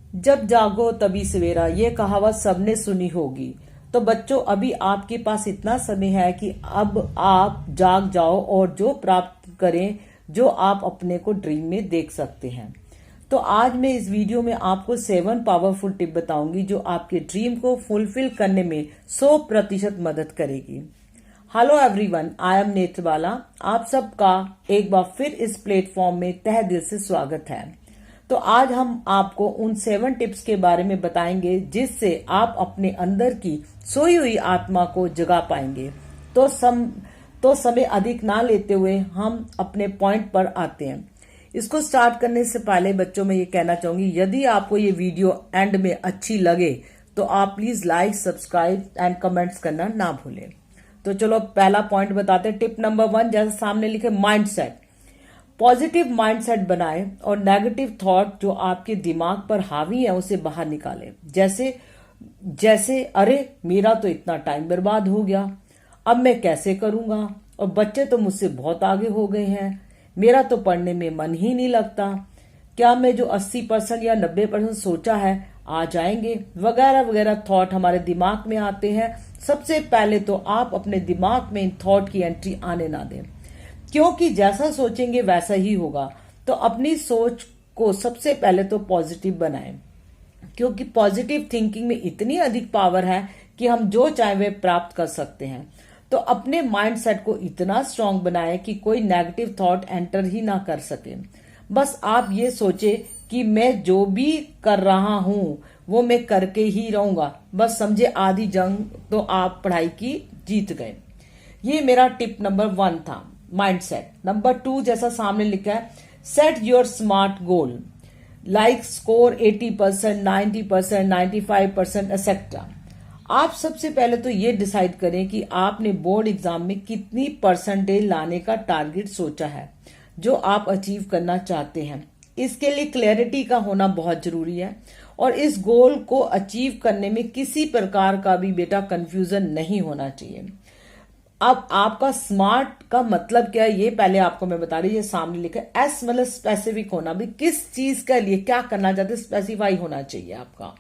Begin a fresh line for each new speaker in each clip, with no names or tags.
जब जागो तभी सवेरा, ये कहावत सबने सुनी होगी। तो बच्चों, अभी आपके पास इतना समय है कि अब आप जाग जाओ और जो प्राप्त करें जो आप अपने को ड्रीम में देख सकते हैं। तो आज मैं इस वीडियो में आपको 7 पावरफुल टिप बताऊंगी जो आपके ड्रीम को फुलफिल करने में 100% मदद करेगी। Hello everyone, I am Netrabala. आप सबका एक बार फिर इस प्लेटफॉर्म में तहे दिल से स्वागत है। तो आज हम आपको उन 7 टिप्स के बारे में बताएंगे जिससे आप अपने अंदर की सोई हुई आत्मा को जगा पाएंगे। तो समय अधिक ना लेते हुए हम अपने पॉइंट पर आते हैं। इसको स्टार्ट करने से पहले बच्चों में ये कहना चाहूंगी, यदि आपको ये वीडियो एंड में अच्छी लगे तो आप please like, subscribe and comments करना ना भूलें। तो चलो पहला पॉइंट बताते हैं। टिप नंबर 1, जैसे सामने लिखे, माइंडसेट। पॉजिटिव माइंडसेट बनाएं और नेगेटिव थॉट जो आपके दिमाग पर हावी है उसे बाहर निकालें। जैसे जैसे अरे मेरा तो इतना टाइम बर्बाद हो गया, अब मैं कैसे करूंगा, और बच्चे तो मुझसे बहुत आगे हो गए हैं, मेरा तो पढ़ने में मन ही नहीं लगता, क्या मैं जो 80% या 90% सोचा है आ जाएंगे, वगैरह वगैरह थॉट हमारे दिमाग में आते हैं। सबसे पहले तो आप अपने दिमाग में इन थॉट की एंट्री आने ना दें, क्योंकि जैसा सोचेंगे वैसा ही होगा। तो अपनी सोच को सबसे पहले तो पॉजिटिव बनाएं, क्योंकि पॉजिटिव थिंकिंग में इतनी अधिक पावर है कि हम जो चाहे वे प्राप्त कर सकते हैं। तो अपने माइंडसेट को इतना स्ट्रांग बनाएं कि कोई नेगेटिव थॉट एंटर ही ना कर सके। बस आप ये सोचे कि मैं जो भी कर रहा हूं वो मैं करके ही रहूंगा। बस समझे आधी जंग तो आप पढ़ाई की जीत गए। ये मेरा टिप नंबर 1 था, माइंडसेट। नंबर 2, जैसा सामने लिखा है, set your smart goal, like score 80%, 90%, 95% etcetera. आप सबसे पहले तो ये डिसाइड करें कि आपने बोर्ड एग्जाम में कितनी परसेंटेज लाने का टारगेट सोचा है जो आप अचीव करना चाहते हैं। इसके लिए क्लैरिटी का होना बहुत जरूरी है, और इस गोल को अचीव करने में किसी प्रकार का भी बेटा कंफ्यूजन नहीं होना चाहिए। अब आपका स्मार्ट का मतलब क्या है ये पहले आपको मैं बता रही हूँ। सामने लिखा है एस, मतलब स्पेसिफिक होना, भी किस चीज के लिए क्या करना चाहते स्पेसिफाई होना चाहिए आपका।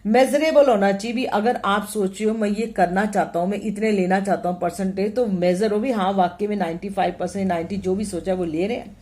मेजरेबल होना चाहिए भी, अगर आप सोच रहे हो मैं ये करना चाहता हूं, मैं इतने लेना चाहता हूं परसेंटेज, तो मेजर हो भी, हाँ वाकई में 95%, 90 जो भी सोचा वो ले रहे हैं।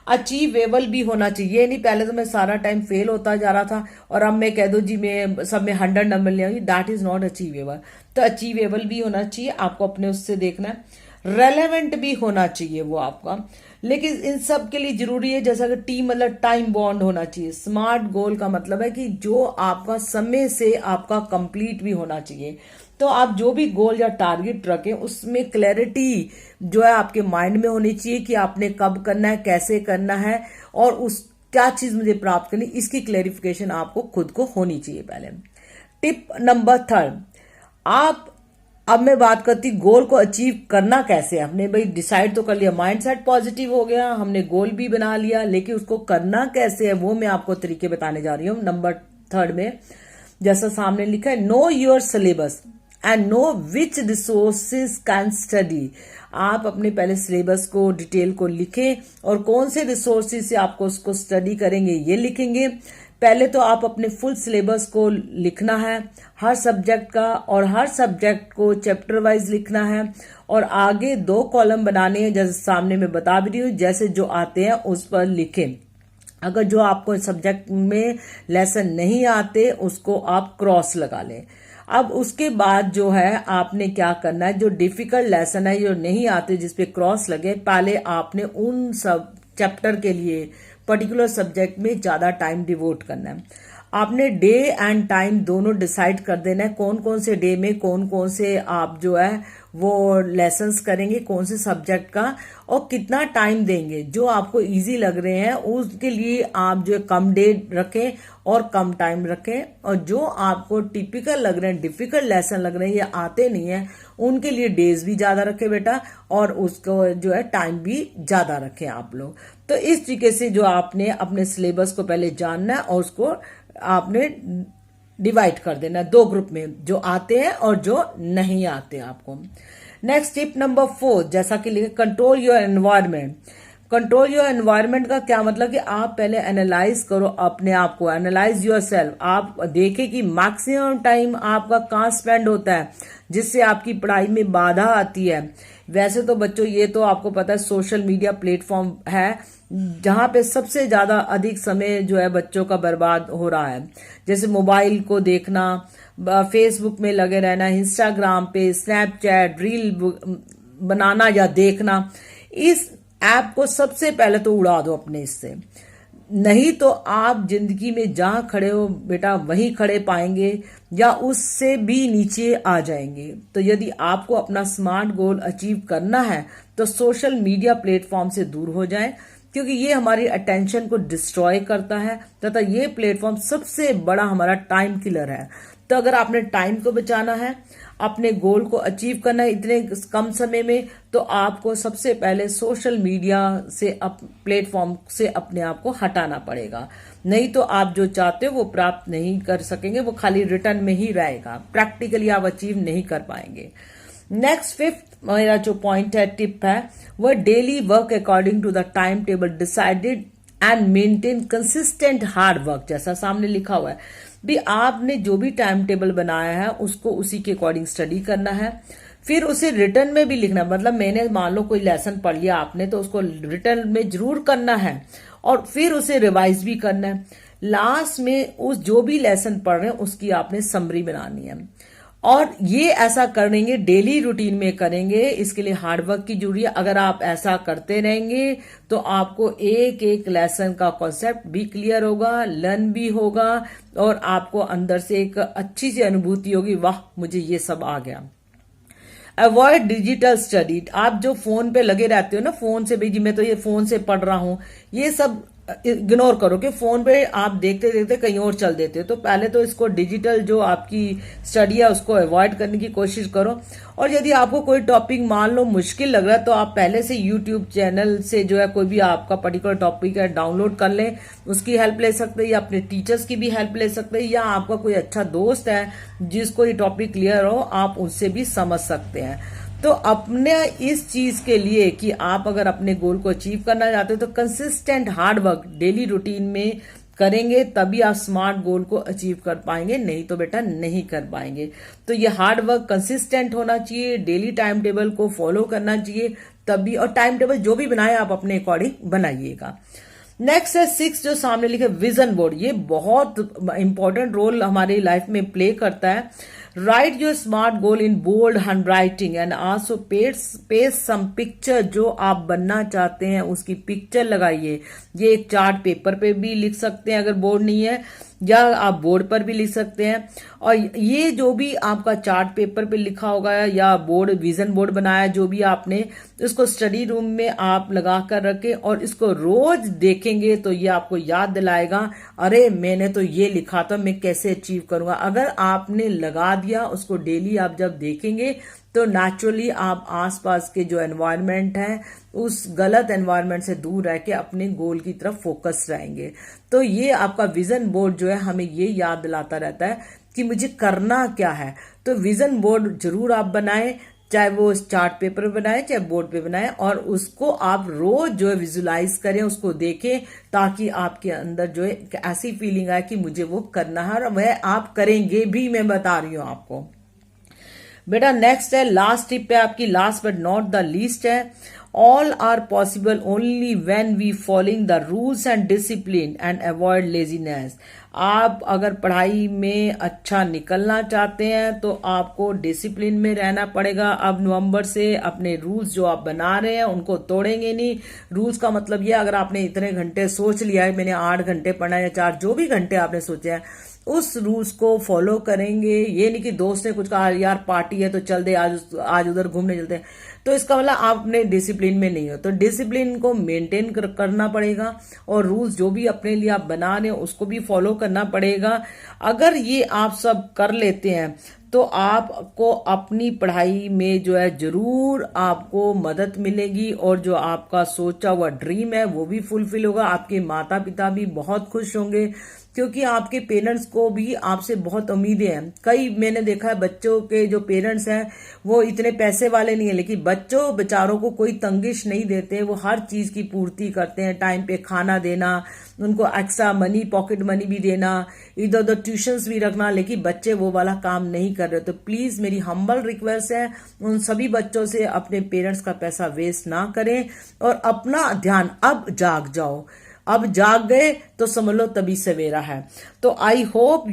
अचीवेबल भी होना चाहिए। नहीं पहले तो मैं सारा टाइम फेल होता जा रहा था और अब मैं कह दो जी मैं सब में 100 नंबर ले आऊंगी, दैट इज नॉट अचीवेबल। तो अचीवेबल भी होना चाहिए, आपको अपने उससे देखना है। रेलेवेंट भी होना चाहिए वो आपका। लेकिन इन सब के लिए जरूरी है, जैसा कि टीम मतलब टाइम बॉन्ड होना चाहिए। स्मार्ट गोल का मतलब है कि जो आपका समय से आपका कंप्लीट भी होना चाहिए। तो आप जो भी गोल या टारगेट रखें उसमें क्लैरिटी जो है आपके माइंड में होनी चाहिए कि आपने कब करना है, कैसे करना है, और उस क्या चीज मुझे प्राप्त करनी, इसकी क्लैरिफिकेशन आपको खुद को होनी चाहिए पहले। टिप नंबर 3, अब मैं बात करती गोल को अचीव करना कैसे। हमने भाई डिसाइड तो कर लिया, माइंडसेट पॉजिटिव हो गया, हमने गोल भी बना लिया, लेकिन उसको करना कैसे है वो मैं आपको तरीके बताने जा रही हूँ। नंबर 3 में जैसा सामने लिखा है, know your syllabus and know which resources can study. आप अपने पहले सिलेबस को डिटेल को लिखें और कौन से रिसोर्सेज से आपको उसको स्टडी करेंगे ये लिखेंगे। पहले तो आप अपने फुल सिलेबस को लिखना है हर सब्जेक्ट का, और हर सब्जेक्ट को चैप्टर वाइज लिखना है, और आगे 2 कॉलम बनाने हैं जैसे सामने मैं बता भी रही हूँ। जैसे जो आते हैं उस पर लिखें। अगर जो आपको सब्जेक्ट में लेसन नहीं आते उसको आप क्रॉस लगा लें। अब उसके बाद जो है आपने क्या करना है, जो डिफिकल्ट लेसन है जो नहीं आते जिसपे क्रॉस लगे, पहले आपने उन सब चैप्टर के लिए पर्टिकुलर सब्जेक्ट में ज्यादा टाइम डिवोट करना है। आपने डे एंड टाइम दोनों डिसाइड कर देना है, कौन कौन से डे में कौन कौन से आप जो है वो लेसन्स करेंगे, कौन से सब्जेक्ट का, और कितना टाइम देंगे। जो आपको इजी लग रहे हैं उसके लिए आप जो कम डे रखें और कम टाइम रखें, और जो आपको टिपिकल लग रहे हैं, डिफिकल्ट लेसन लग रहे हैं या आते नहीं है, उनके लिए डेज भी ज्यादा रखें बेटा, और उसको जो है टाइम भी ज्यादा रखें आप लोग। तो इस तरीके से जो आपने अपने सिलेबस को पहले जानना है और उसको आपने डिवाइड कर देना 2 ग्रुप में, जो आते हैं और जो नहीं आते आपको। नेक्स्ट टिप नंबर 4, जैसा कि लिखा, control your environment. Control your environment का क्या मतलब कि आप पहले एनालाइज करो अपने आप को, एनालाइज योर सेल्फ। आप देखें कि मैक्सिमम टाइम आपका कहाँ स्पेंड होता है जिससे आपकी पढ़ाई में बाधा आती है। वैसे तो बच्चों ये तो आपको पता है सोशल मीडिया प्लेटफॉर्म है जहां पे सबसे ज्यादा अधिक समय जो है बच्चों का बर्बाद हो रहा है। जैसे मोबाइल को देखना, फेसबुक में लगे रहना, इंस्टाग्राम पे, स्नैपचैट, रील बनाना या देखना। इस ऐप को सबसे पहले तो उड़ा दो अपने इससे, नहीं तो आप जिंदगी में जहां खड़े हो बेटा वहीं खड़े पाएंगे या उससे भी नीचे आ जाएंगे। तो यदि आपको अपना स्मार्ट गोल अचीव करना है तो सोशल मीडिया प्लेटफॉर्म से दूर हो जाएं, क्योंकि ये हमारी अटेंशन को डिस्ट्रॉय करता है तथा ये प्लेटफॉर्म सबसे बड़ा हमारा टाइम किलर है। तो अगर आपने टाइम को बचाना है, अपने गोल को अचीव करना है इतने कम समय में, तो आपको सबसे पहले सोशल मीडिया से प्लेटफॉर्म से अपने आप को हटाना पड़ेगा। नहीं तो आप जो चाहते हो वो प्राप्त नहीं कर सकेंगे, वो खाली रिटर्न में ही रहेगा, प्रैक्टिकली आप अचीव नहीं कर पाएंगे। नेक्स्ट फिफ्थ मेरा जो पॉइंट है, टिप है, वह daily work according to the time table decided and maintain consistent hard work. जैसा सामने लिखा हुआ है भी, आपने जो भी टाइम टेबल बनाया है उसको उसी के अकॉर्डिंग स्टडी करना है, फिर उसे रिटर्न में भी लिखना। मतलब मैंने मान लो कोई लेसन पढ़ लिया आपने तो उसको रिटर्न में जरूर करना है और फिर उसे रिवाइज भी करना है। लास्ट में उस जो भी लेसन पढ़ रहे हैं उसकी आपने समरी बनानी है, और ये ऐसा करेंगे डेली रूटीन में करेंगे। इसके लिए हार्डवर्क की जरूरी है। अगर आप ऐसा करते रहेंगे तो आपको एक एक लेसन का कॉन्सेप्ट भी क्लियर होगा, लर्न भी होगा और आपको अंदर से एक अच्छी सी अनुभूति होगी, वाह मुझे ये सब आ गया। Avoid digital study. आप जो फोन पे लगे रहते हो ना, फोन से भाई जी मैं तो ये फोन से पढ़ रहा हूं, ये सब इग्नोर करो कि फोन पे आप देखते देखते कहीं और चल देते हो। तो पहले तो इसको डिजिटल जो आपकी स्टडी है उसको अवॉइड करने की कोशिश करो। और यदि आपको कोई टॉपिक मान लो मुश्किल लग रहा है तो आप पहले से यूट्यूब चैनल से जो है कोई भी आपका पर्टिकुलर टॉपिक है डाउनलोड कर लें, उसकी हेल्प ले सकते हैं, या अपने टीचर्स की भी हेल्प ले सकते हैं, या आपका कोई अच्छा दोस्त है जिसको ये टॉपिक क्लियर हो आप उससे भी समझ सकते हैं। तो अपने इस चीज के लिए कि आप अगर अपने गोल को अचीव करना चाहते हो तो consistent hard work daily routine में करेंगे, तभी आप स्मार्ट गोल को अचीव कर पाएंगे, नहीं तो बेटा नहीं कर पाएंगे। तो ये हार्ड वर्क कंसिस्टेंट होना चाहिए, डेली टाइम टेबल को फॉलो करना चाहिए तभी, और टाइम टेबल जो भी बनाए आप अपने अकॉर्डिंग बनाइएगा। नेक्स्ट है 6 जो सामने लिखे विजन बोर्ड। ये बहुत इंपॉर्टेंट रोल हमारी लाइफ में प्ले करता है। Write your smart goal in bold hand writing and also paste some picture. जो आप बनना चाहते हैं उसकी पिक्चर लगाइए। ये एक चार्ट पेपर पे भी लिख सकते हैं अगर बोर्ड नहीं है, या आप बोर्ड पर भी लिख सकते हैं। और ये जो भी आपका चार्ट पेपर पे लिखा होगा या बोर्ड विजन बोर्ड बनाया जो भी आपने, इसको स्टडी रूम में आप लगा कर रखें और इसको रोज देखेंगे तो ये आपको याद दिलाएगा, अरे मैंने तो ये लिखा था, मैं कैसे अचीव करूंगा। अगर आपने लगा दिया उसको डेली आप जब देखेंगे तो नेचुरली आप आसपास के जो एनवायरनमेंट है उस गलत एनवायरनमेंट से दूर रह के अपने गोल की तरफ फोकस रहेंगे। तो ये आपका विजन बोर्ड जो है हमें ये याद दिलाता रहता है कि मुझे करना क्या है। तो विजन बोर्ड जरूर आप बनाएं, चाहे वो चार्ट पेपर पे बनाए चाहे बोर्ड पे बनाए, और उसको आप रोज जो है विजुलाइज करें, उसको देखें, ताकि आपके अंदर जो है ऐसी फीलिंग आए कि मुझे वो करना है, और वह आप करेंगे भी, मैं बता रही हूं आपको। बेटा नेक्स्ट है लास्ट टिप है आपकी, last but not the least है, all are possible only when we following the rules and discipline and avoid laziness. आप अगर पढ़ाई में अच्छा निकलना चाहते हैं तो आपको डिसिप्लिन में रहना पड़ेगा। अब नवंबर से अपने रूल्स जो आप बना रहे हैं उनको तोड़ेंगे नहीं। रूल्स का मतलब ये, अगर आपने इतने घंटे सोच लिया है, मैंने 8 घंटे पढ़ना है या 4, जो भी घंटे आपने सोचे हैं, उस रूल्स को फॉलो करेंगे। ये नहीं कि दोस्त ने कुछ कहा यार पार्टी है तो चल दे, आज उधर घूमने चलते हैं, तो इसका मतलब आप अपने डिसिप्लिन में नहीं हो। तो डिसिप्लिन को मेंटेन करना पड़ेगा और रूल्स जो भी अपने लिए आप बना रहे हो उसको भी फॉलो करना पड़ेगा। अगर ये आप सब कर लेते हैं तो आपको अपनी पढ़ाई में जो है जरूर आपको मदद मिलेगी, और जो आपका सोचा हुआ ड्रीम है वो भी फुलफिल होगा। आपके माता पिता भी बहुत खुश होंगे, क्योंकि आपके पेरेंट्स को भी आपसे बहुत उम्मीदें हैं। कई मैंने देखा है बच्चों के जो पेरेंट्स हैं वो इतने पैसे वाले नहीं है, लेकिन बच्चों बेचारों को कोई तंगिश नहीं देते, वो हर चीज की पूर्ति करते हैं। टाइम पे खाना देना, उनको एक्स्ट्रा मनी, पॉकेट मनी भी देना, इधर उधर ट्यूशंस भी रखना, लेकिन बच्चे वो वाला काम नहीं कर रहे। तो प्लीज मेरी हम्बल रिक्वेस्ट है उन सभी बच्चों से, अपने पेरेंट्स का पैसा वेस्ट ना करें और अपना ध्यान, अब जाग जाओ। अब जाग गए तो समझ लो तभी सवेरा है। तो आई होप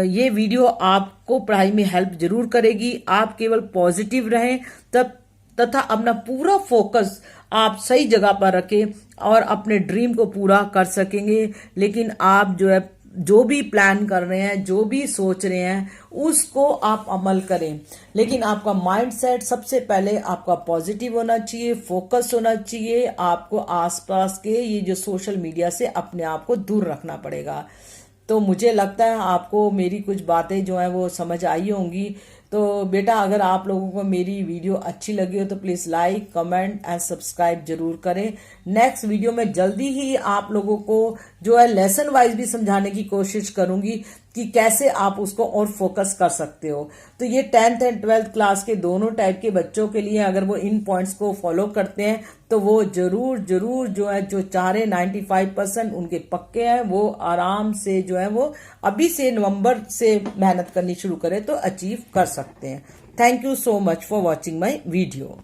ये वीडियो आपको पढ़ाई में हेल्प जरूर करेगी। आप केवल पॉजिटिव रहें तथा अपना पूरा फोकस आप सही जगह पर रखें और अपने ड्रीम को पूरा कर सकेंगे। लेकिन आप जो है, जो भी प्लान कर रहे हैं, जो भी सोच रहे हैं, उसको आप अमल करें। लेकिन आपका माइंडसेट सबसे पहले आपका पॉजिटिव होना चाहिए, फोकस होना चाहिए। आपको आसपास के ये जो सोशल मीडिया से अपने आप को दूर रखना पड़ेगा। तो मुझे लगता है आपको मेरी कुछ बातें जो है वो समझ आई होंगी। तो बेटा, अगर आप लोगों को मेरी वीडियो अच्छी लगी हो तो please like, comment and subscribe जरूर करें। नेक्स्ट वीडियो में जल्दी ही आप लोगों को जो है लेसन वाइज भी समझाने की कोशिश करूंगी कि कैसे आप उसको और फोकस कर सकते हो। तो ये 10th एंड 12th क्लास के दोनों टाइप के बच्चों के लिए, अगर वो इन पॉइंट्स को फॉलो करते हैं तो वो जरूर जरूर जो है, जो चाह रहे 95% उनके पक्के हैं, वो आराम से जो है वो अभी से नवंबर से मेहनत करनी शुरू करें तो अचीव कर सकते हैं। Thank you so much for watching my video.